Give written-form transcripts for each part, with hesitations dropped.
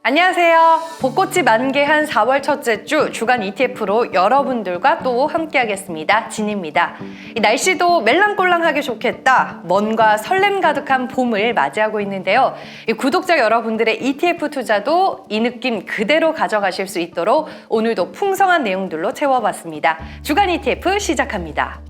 안녕하세요. 벚꽃이 만개한 4월 첫째 주 주간 ETF로 여러분들과 또 함께하겠습니다. 진입니다. 이 날씨도 멜랑꼴랑하게 좋겠다. 먼과 설렘 가득한 봄을 맞이하고 있는데요. 이 구독자 여러분들의 ETF 투자도 이 느낌 그대로 가져가실 수 있도록 오늘도 풍성한 내용들로 채워봤습니다. 주간 ETF 시작합니다.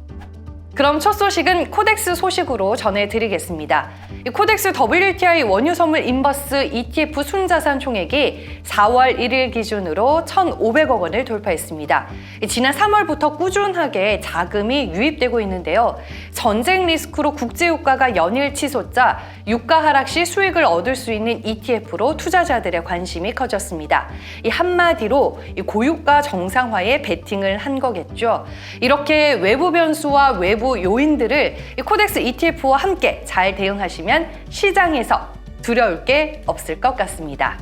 그럼 첫 소식은 코덱스 소식으로 전해드리겠습니다. 코덱스 WTI 원유 선물 인버스 ETF 순자산 총액이 4월 1일 기준으로 1,500억 원을 돌파했습니다. 지난 3월부터 꾸준하게 자금이 유입되고 있는데요. 전쟁 리스크로 국제유가가 연일 치솟자 유가 하락 시 수익을 얻을 수 있는 ETF로 투자자들의 관심이 커졌습니다. 한마디로 고유가 정상화에 베팅을 한 거겠죠. 이렇게 외부 변수와 외부 요인들을 코덱스 ETF와 함께 잘 대응하시면 시장에서 두려울 게 없을 것 같습니다.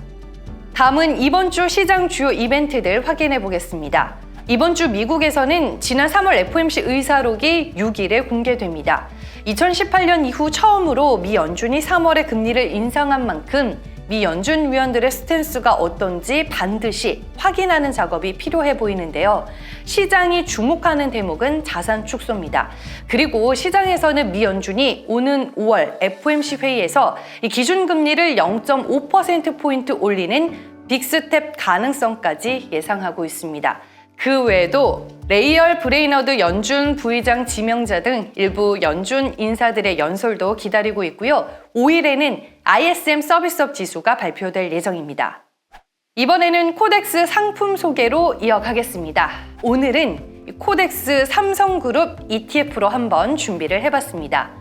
다음은 이번 주 시장 주요 이벤트들 확인해 보겠습니다. 이번 주 미국에서는 지난 3월 FOMC 의사록이 6일에 공개됩니다. 2018년 이후 처음으로 미 연준이 3월에 금리를 인상한 만큼 미 연준 위원들의 스탠스가 어떤지 반드시 확인하는 작업이 필요해 보이는데요. 시장이 주목하는 대목은 자산 축소입니다. 그리고 시장에서는 미 연준이 오는 5월 FOMC 회의에서 이 기준금리를 0.5%포인트 올리는 빅스텝 가능성까지 예상하고 있습니다. 그 외에도 레이얼 브레이너드 연준 부의장 지명자 등 일부 연준 인사들의 연설도 기다리고 있고요. 5일에는 ISM 서비스업 지수가 발표될 예정입니다. 이번에는 코덱스 상품 소개로 이어가겠습니다. 오늘은 코덱스 삼성그룹 ETF로 한번 준비를 해봤습니다.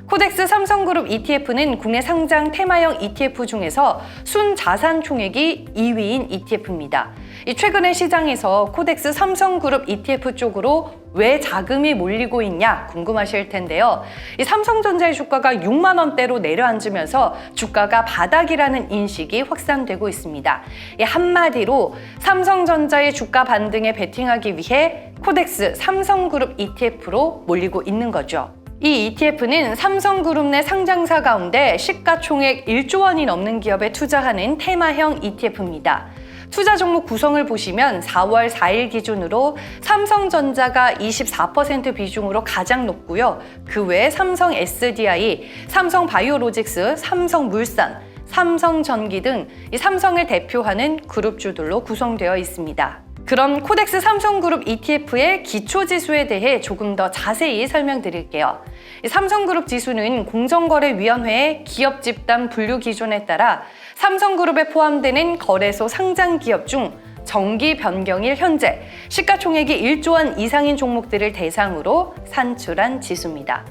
코덱스 삼성그룹 ETF는 국내 상장 테마형 ETF 중에서 순자산 총액이 2위인 ETF입니다. 최근에 시장에서 코덱스 삼성그룹 ETF 쪽으로 왜 자금이 몰리고 있냐 궁금하실 텐데요. 삼성전자의 주가가 6만 원대로 내려앉으면서 주가가 바닥이라는 인식이 확산되고 있습니다. 한마디로 삼성전자의 주가 반등에 베팅하기 위해 코덱스 삼성그룹 ETF로 몰리고 있는 거죠. 이 ETF는 삼성그룹 내 상장사 가운데 시가총액 1조 원이 넘는 기업에 투자하는 테마형 ETF입니다. 투자 종목 구성을 보시면 4월 4일 기준으로 삼성전자가 24% 비중으로 가장 높고요. 그 외에 삼성 SDI, 삼성 바이오로직스, 삼성물산, 삼성전기 등 이 삼성을 대표하는 그룹주들로 구성되어 있습니다. 그럼 코덱스 삼성그룹 ETF의 기초지수에 대해 조금 더 자세히 설명드릴게요. 삼성그룹 지수는 공정거래위원회의 기업 집단 분류 기준에 따라 삼성그룹에 포함되는 거래소 상장 기업 중 정기 변경일 현재 시가총액이 1조 원 이상인 종목들을 대상으로 산출한 지수입니다.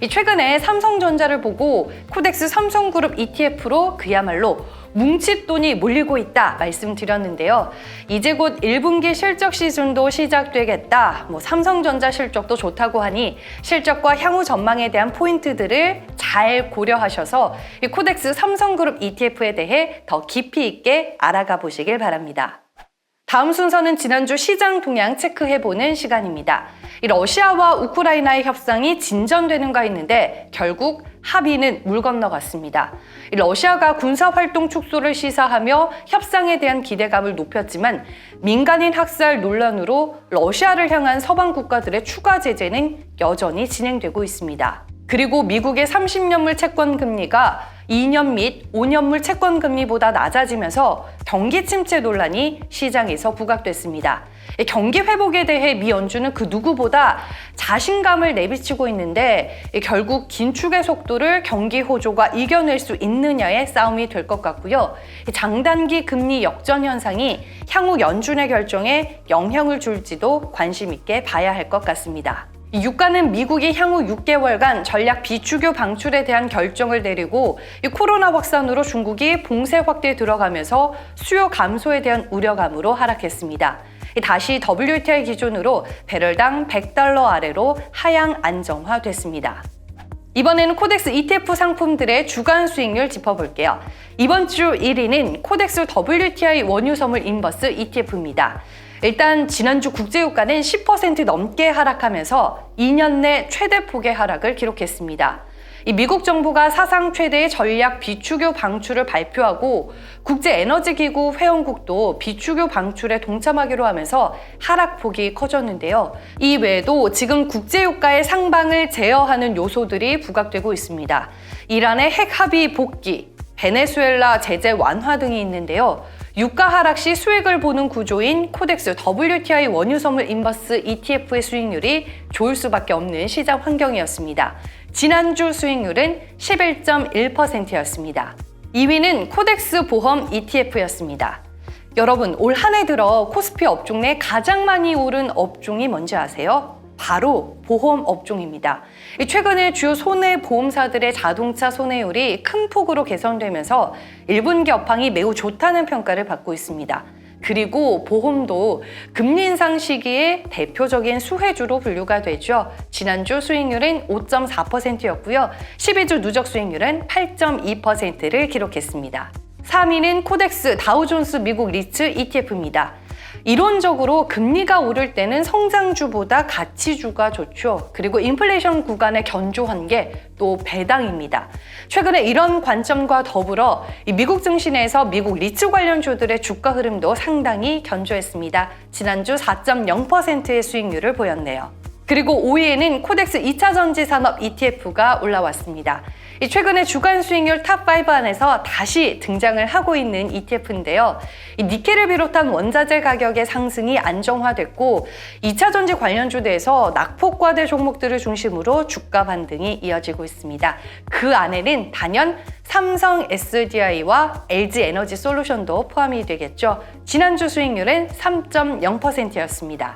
최근에 삼성전자를 보고 코덱스 삼성그룹 ETF로 그야말로 뭉칫돈이 몰리고 있다 말씀드렸는데요. 이제 곧 1분기 실적 시즌도 시작되겠다. 삼성전자 실적도 좋다고 하니 실적과 향후 전망에 대한 포인트들을 잘 고려하셔서 이 코덱스 삼성그룹 ETF에 대해 더 깊이 있게 알아가 보시길 바랍니다. 다음 순서는 지난주 시장 동향 체크해보는 시간입니다. 러시아와 우크라이나의 협상이 진전되는가 했는데 결국 합의는 물 건너갔습니다. 러시아가 군사활동 축소를 시사하며 협상에 대한 기대감을 높였지만 민간인 학살 논란으로 러시아를 향한 서방 국가들의 추가 제재는 여전히 진행되고 있습니다. 그리고 미국의 30년물 채권 금리가 2년 및 5년물 채권 금리보다 낮아지면서 경기 침체 논란이 시장에서 부각됐습니다. 경기 회복에 대해 미 연준은 그 누구보다 자신감을 내비치고 있는데 결국 긴축의 속도를 경기 호조가 이겨낼 수 있느냐의 싸움이 될 것 같고요. 장단기 금리 역전 현상이 향후 연준의 결정에 영향을 줄지도 관심 있게 봐야 할 것 같습니다. 유가는 미국이 향후 6개월간 전략 비축유 방출에 대한 결정을 내리고 코로나 확산으로 중국이 봉쇄 확대에 들어가면서 수요 감소에 대한 우려감으로 하락했습니다. 다시 WTI 기준으로 배럴당 $100 아래로 하향 안정화됐습니다. 이번에는 코덱스 ETF 상품들의 주간 수익률 짚어볼게요. 이번 주 1위는 코덱스 WTI 원유 선물 인버스 ETF입니다. 일단 지난주 국제유가는 10% 넘게 하락하면서 2년 내 최대 폭의 하락을 기록했습니다. 이 미국 정부가 사상 최대의 전략 비축유 방출을 발표하고 국제에너지기구 회원국도 비축유 방출에 동참하기로 하면서 하락폭이 커졌는데요. 이 외에도 지금 국제유가의 상방을 제어하는 요소들이 부각되고 있습니다. 이란의 핵 합의 복귀, 베네수엘라 제재 완화 등이 있는데요. 유가 하락 시 수익을 보는 구조인 코덱스 WTI 원유 선물 인버스 ETF의 수익률이 좋을 수밖에 없는 시장 환경이었습니다. 지난주 수익률은 11.1%였습니다. 2위는 코덱스 보험 ETF였습니다. 여러분, 올 한 해 들어 코스피 업종 내 가장 많이 오른 업종이 뭔지 아세요? 바로 보험 업종입니다. 최근에 주요 손해보험사들의 자동차 손해율이 큰 폭으로 개선되면서 1분기 업황이 매우 좋다는 평가를 받고 있습니다. 그리고 보험도 금리 인상 시기에 대표적인 수혜주로 분류가 되죠. 지난주 수익률은 5.4%였고요. 12주 누적 수익률은 8.2%를 기록했습니다. 3위는 코덱스 다우존스 미국 리츠 ETF입니다. 이론적으로 금리가 오를 때는 성장주보다 가치주가 좋죠. 그리고 인플레이션 구간에 견조한 게 또 배당입니다. 최근에 이런 관점과 더불어 미국 증시내에서 미국 리츠 관련주들의 주가 흐름도 상당히 견조했습니다. 지난주 4.0%의 수익률을 보였네요. 그리고 5위에는 코덱스 2차전지 산업 ETF가 올라왔습니다. 최근에 주간 수익률 탑5 안에서 다시 등장을 하고 있는 ETF인데요. 니켈을 비롯한 원자재 가격의 상승이 안정화됐고 2차전지 관련주들에서 낙폭과대 종목들을 중심으로 주가 반등이 이어지고 있습니다. 그 안에는 단연 삼성 SDI와 LG 에너지 솔루션도 포함이 되겠죠. 지난주 수익률은 3.0%였습니다.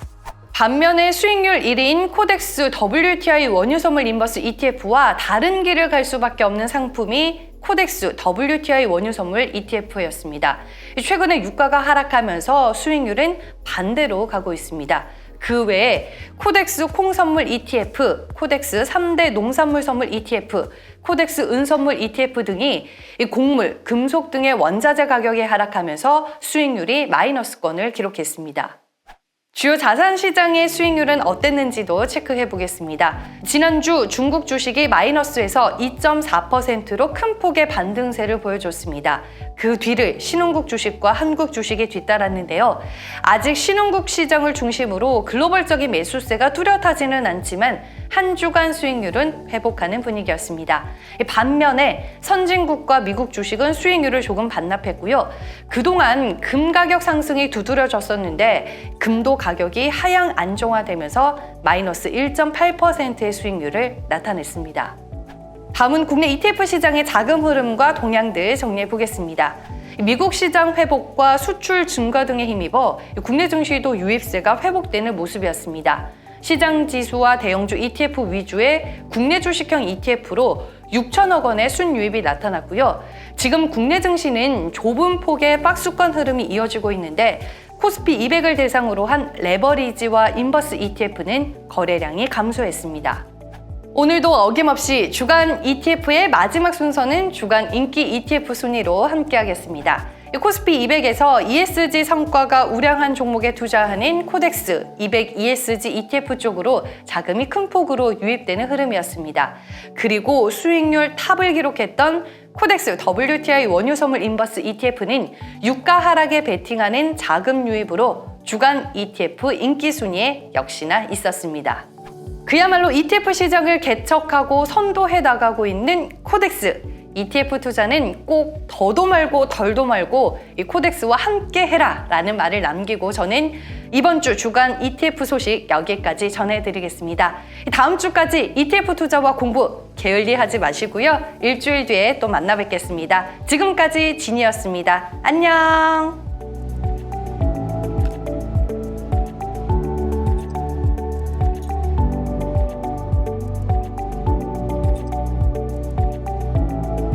반면에 수익률 1위인 코덱스 WTI 원유 선물 인버스 ETF와 다른 길을 갈 수밖에 없는 상품이 코덱스 WTI 원유 선물 ETF였습니다. 최근에 유가가 하락하면서 수익률은 반대로 가고 있습니다. 그 외에 코덱스 콩 선물 ETF, 코덱스 3대 농산물 선물 ETF, 코덱스 은 선물 ETF 등이 곡물, 금속 등의 원자재 가격이 하락하면서 수익률이 마이너스권을 기록했습니다. 주요 자산 시장의 수익률은 어땠는지도 체크해 보겠습니다. 지난주 중국 주식이 마이너스에서 2.4%로 큰 폭의 반등세를 보여줬습니다. 그 뒤를 신흥국 주식과 한국 주식이 뒤따랐는데요. 아직 신흥국 시장을 중심으로 글로벌적인 매수세가 뚜렷하지는 않지만 한 주간 수익률은 회복하는 분위기였습니다. 반면에 선진국과 미국 주식은 수익률을 조금 반납했고요. 그동안 금 가격 상승이 두드러졌었는데 금도 가격이 하향 안정화되면서 마이너스 1.8%의 수익률을 나타냈습니다. 다음은 국내 ETF 시장의 자금 흐름과 동향들 정리해 보겠습니다. 미국 시장 회복과 수출 증가 등에 힘입어 국내 증시도 유입세가 회복되는 모습이었습니다. 시장 지수와 대형주 ETF 위주의 국내 주식형 ETF로 6천억 원의 순유입이 나타났고요. 지금 국내 증시는 좁은 폭의 박스권 흐름이 이어지고 있는데 코스피 200을 대상으로 한 레버리지와 인버스 ETF는 거래량이 감소했습니다. 오늘도 어김없이 주간 ETF의 마지막 순서는 주간 인기 ETF 순위로 함께하겠습니다. 코스피 200에서 ESG 성과가 우량한 종목에 투자하는 코덱스 200 ESG ETF 쪽으로 자금이 큰 폭으로 유입되는 흐름이었습니다. 그리고 수익률 탑을 기록했던 코덱스 WTI 원유 선물 인버스 ETF는 유가 하락에 베팅하는 자금 유입으로 주간 ETF 인기 순위에 역시나 있었습니다. 그야말로 ETF 시장을 개척하고 선도해 나가고 있는 코덱스 ETF 투자는 꼭 더도 말고 덜도 말고 이 코덱스와 함께 해라 라는 말을 남기고 저는 이번 주 주간 ETF 소식 여기까지 전해드리겠습니다. 다음 주까지 ETF 투자와 공부 게을리하지 마시고요. 일주일 뒤에 또 만나 뵙겠습니다. 지금까지 진이었습니다. 안녕.